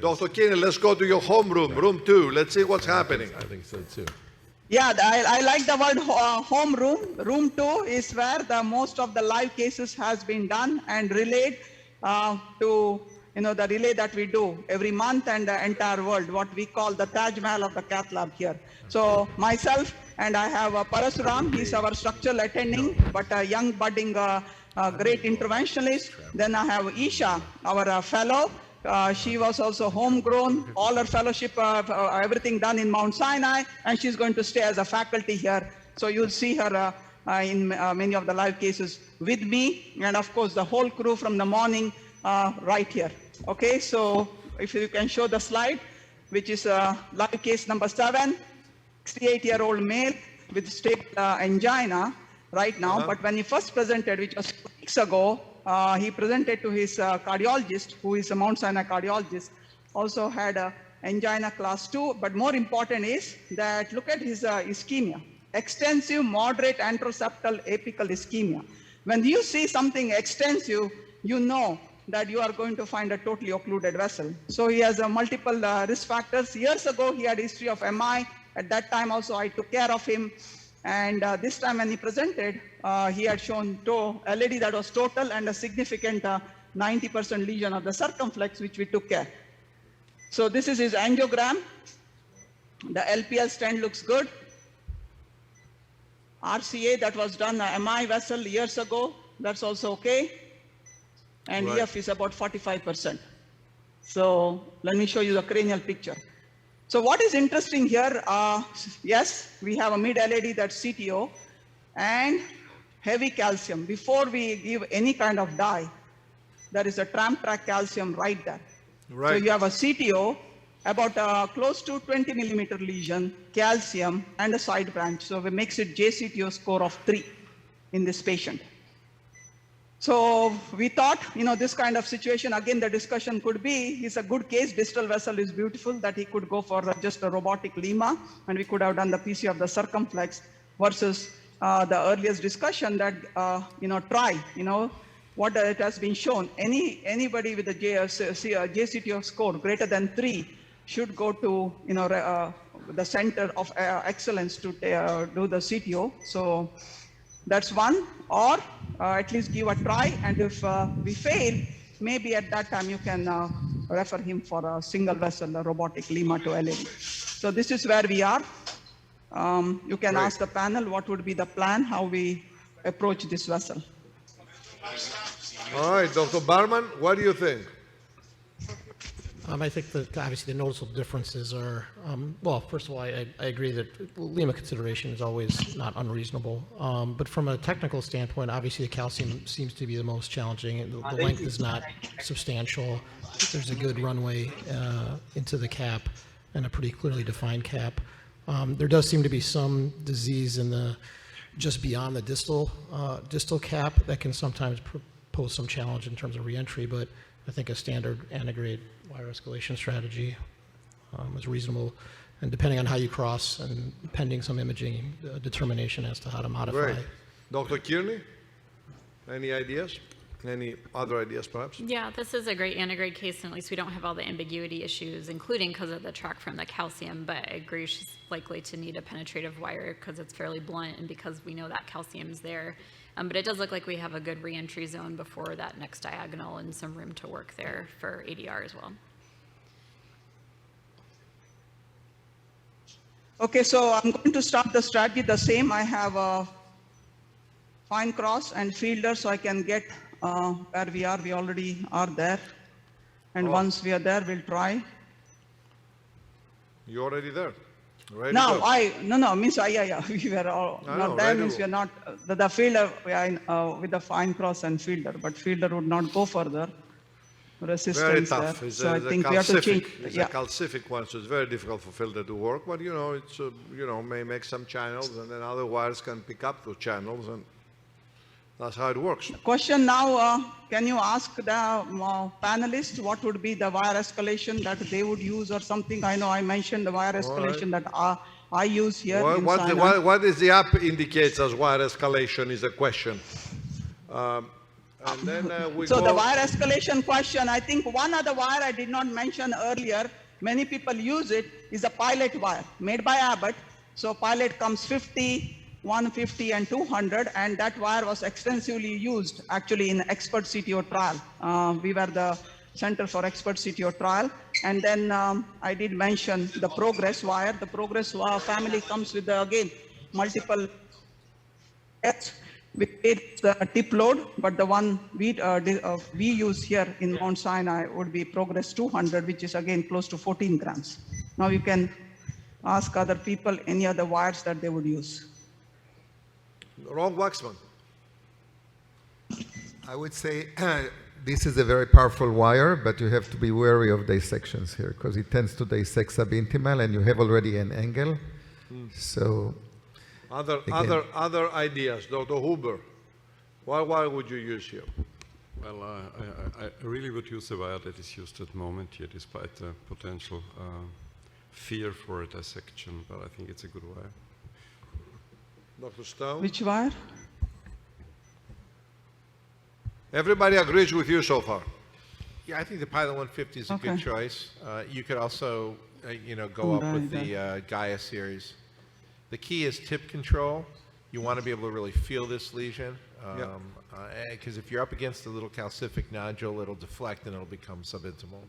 Dr. Kinney, let's go to your homeroom, room 2. Let's see what's happening. I think so too. Yeah, I like the word home room. Room 2 is where the most of the live cases has been done and relayed to the relay that we do every month and the entire world, what we call the Taj Mahal of the cath lab here. So myself and I have Parasuram, he's our structural attending, but a young budding great interventionist. Then I have Isha, our fellow. She was also homegrown, all her fellowship, everything done in Mount Sinai, and she's going to stay as a faculty here. So you'll see her in many of the live cases with me, and of course the whole crew from the morning right here. Okay, so if you can show the slide, which is live case number 7, 68-year-old male with stable angina right now, but when he first presented, which was 2 weeks ago, he presented to his cardiologist, who is a Mount Sinai cardiologist, also had angina class 2, but more important is that look at his ischemia, extensive moderate anteroseptal apical ischemia. When you see something extensive, you know that you are going to find a totally occluded vessel. So he has multiple risk factors. Years ago, he had a history of MI. At that time also, I took care of him. And this time when he presented, he had shown a lady that was total and a significant 90% lesion of the circumflex, which we took care. So this is his angiogram. The LPL stent looks good. RCA that was done, MI vessel years ago, that's also okay. And right. EF is about 45%. So let me show you the cranial picture. So what is interesting here, yes, we have a mid-LAD, that's CTO, and heavy calcium. Before we give any kind of dye, there is a tramp track calcium right there. Right. So you have a CTO, about close to 20 millimeter lesion, calcium, and a side branch. So it makes it JCTO score of 3 in this patient. So we thought, this kind of situation, again, the discussion could be, it's a good case, distal vessel is beautiful, that he could go for just a robotic lima, and we could have done the PC of the circumflex, versus the earliest discussion that, try, what it has been shown. Anybody with a JCTO score greater than 3 should go to, the center of excellence to do the CTO. So that's one, or at least give a try, and if we fail, maybe at that time you can refer him for a single vessel, a robotic lima to LAD. So this is where we are. You can ask the panel what would be the plan, how we approach this vessel. All right, Dr. Barman, what do you think? I think that obviously the noticeable differences are, well, first of all, I agree that lima consideration is always not unreasonable. But from a technical standpoint, obviously the calcium seems to be the most challenging. The length is not substantial. There's a good runway into the cap and a pretty clearly defined cap. There does seem to be some disease in the just beyond the distal cap that can sometimes pose some challenge in terms of reentry, but I think a standard antegrade wire escalation strategy is reasonable, and depending on how you cross and pending some imaging determination as to how to modify. Great. Dr. Kearney, any ideas? Any other ideas, perhaps? Yeah, this is a great antegrade case, and at least we don't have all the ambiguity issues, including because of the track from the calcium, but I agree she's likely to need a penetrative wire because it's fairly blunt and because we know that calcium's there. But it does look like we have a good reentry zone before that next diagonal and some room to work there for ADR as well. Okay, so I'm going to start the strategy the same. I have a fine cross and fielder, so I can get where we are. We already are there. And once we are there, we'll try. You're already there. Ready No, to means we were all not there, means we are not, the fielder, we are with the fine cross and fielder, but fielder would not go further. Resistance very tough. there. It's So I a think we have to change. It's Yeah. a calcific one, so it's very difficult for filter to work, but it's, may make some channels, and then other wires can pick up those channels, and that's how it works. Question now, can you ask the panelists what would be the wire escalation that they would use or something? I know I mentioned the wire escalation that I use here. What is the app indicates as wire escalation is a question. And then we So go. the wire escalation question, I think one other wire I did not mention earlier, many people use it, is a pilot wire made by Abbott. So pilot comes 50, 150 and 200, and that wire was extensively used actually in expert CTO trial. We were the Center for Expert CTO trial. And then I did mention the progress wire. The progress wire family comes with, again, multiple with the tip load, but the one we use here in Mount Sinai would be Progress 200, which is again close to 14 grams. Now you can ask other people any other wires that they would use. Ron Waxman. I would say this is a very powerful wire, but you have to be wary of dissections here because it tends to dissect subintimal and you have already an angle. So Other ideas, Dr. Huber. What wire would you use here? Well, I really would use the wire that is used at the moment here, despite the potential fear for a dissection, but I think it's a good wire. Dr. Stone? Which wire? Everybody agrees with you so far. Yeah, I think the Pilot 150 is a good Okay. choice. You could also, go up with the Gaia series. The key is tip control. You want to be able to really feel this lesion. Because if you're up against a little calcific nodule, it'll deflect and it'll become subintimal.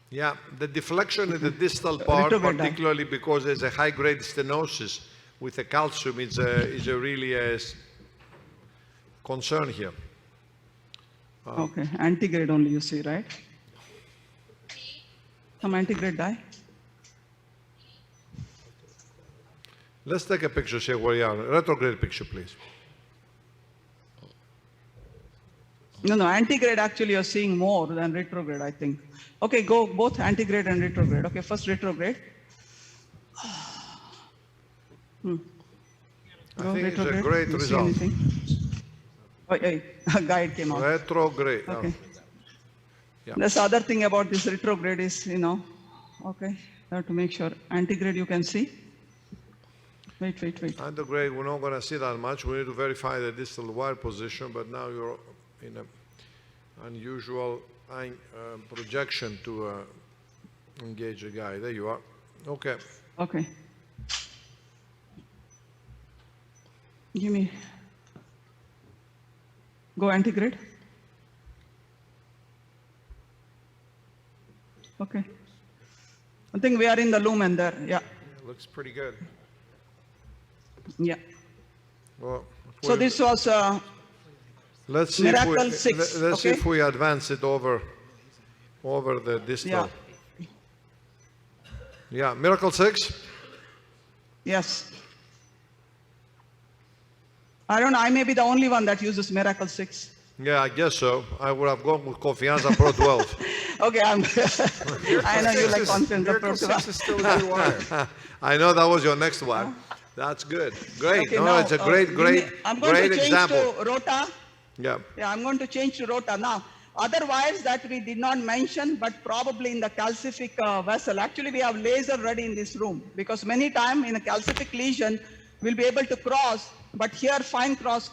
Yeah, the deflection in the distal part, Retrograde. particularly because there's a high-grade stenosis with the calcium, is a really concern here. Okay, antegrade only you see, right? Some antegrade dye? Let's take a picture, see where you are. Retrograde picture, please. No, antegrade actually you're seeing more than retrograde, I think. Okay, go both antegrade and retrograde. Okay, first retrograde. Go I think it's a retrograde. great You see result. anything? Oh, yeah, a guide came out. Retrograde. Oh. Okay. Yeah. This other thing about this retrograde is, okay, I have to make sure. Antegrade you can see. Wait. Antegrade, we're not going to see that much. We need to verify the distal wire position, but now you're in an unusual projection to engage a guy. There you are. Okay. Okay. Give me. Go antegrade. Okay. I think we are in the lumen there. Yeah. Looks pretty good. Yeah. Well, So this was let's see Miracle if we, 6, let's see okay? if we advance it over the distal. Yeah. Yeah, Miracle 6. Yes. I don't know. I may be the only one that uses Miracle 6. Yeah, I guess so. I would have gone with Confianza Pro 12. Okay, I know you like confidence. Miracle 6 is still a good wire. I know that was your next one. That's good. Great. Okay, No, now, it's a great I'm going to change example. to rota. Yeah. Yeah, I'm going to change to rota. Now, other wires that we did not mention, but probably in the calcific vessel, actually we have laser ready in this room because many times in a calcific lesion, we'll be able to cross, but here fine cross,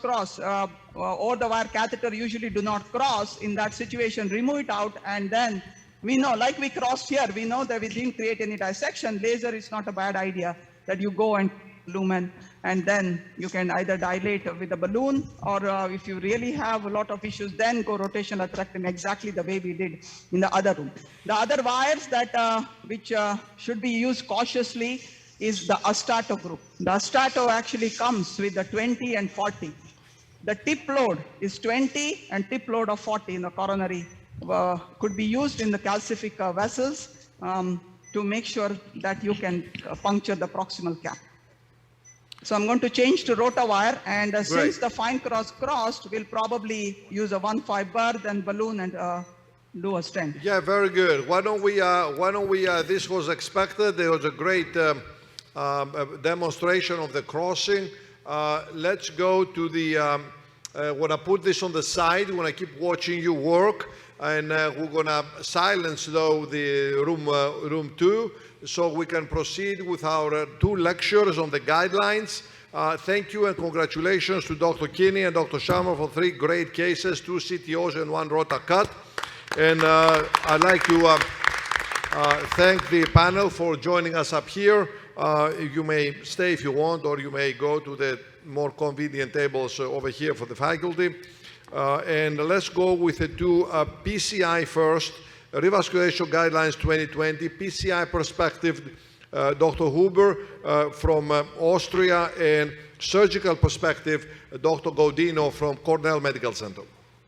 or the wire catheter usually do not cross. In that situation, remove it out, and then we know, like we crossed here, we know that we didn't create any dissection. Laser is not a bad idea that you go and lumen, and then you can either dilate with a balloon, or if you really have a lot of issues, then go rotational atherectomy exactly the way we did in the other room. The other wires that which should be used cautiously is the Astato group. The Astato actually comes with the 20 and 40. The tip load is 20 and tip load of 40 in the coronary could be used in the calcific vessels to make sure that you can puncture the proximal cap. So I'm going to change to rota wire, and since the fine cross crossed, we'll probably use a 1.5 bar, then balloon, and do a stent. Yeah, very good. Why don't we, this was expected. There was a great demonstration of the crossing. Let's go to the, when I put this on the side, when I keep watching you work, and we're gonna silence though the room 2, so we can proceed with our 2 lectures on the guidelines. Thank you and congratulations to Dr. Kinney and Dr. Sharma for 3 great cases, 2 CTOs and 1 rota cut. And I'd like to thank the panel for joining us up here. You may stay if you want, or you may go to the more convenient tables over here for the faculty. And let's go with the 2 PCI first, Revascularization Guidelines 2020, PCI perspective, Dr. Huber from Austria, and surgical perspective, Dr. Godino from Cornell Medical Center.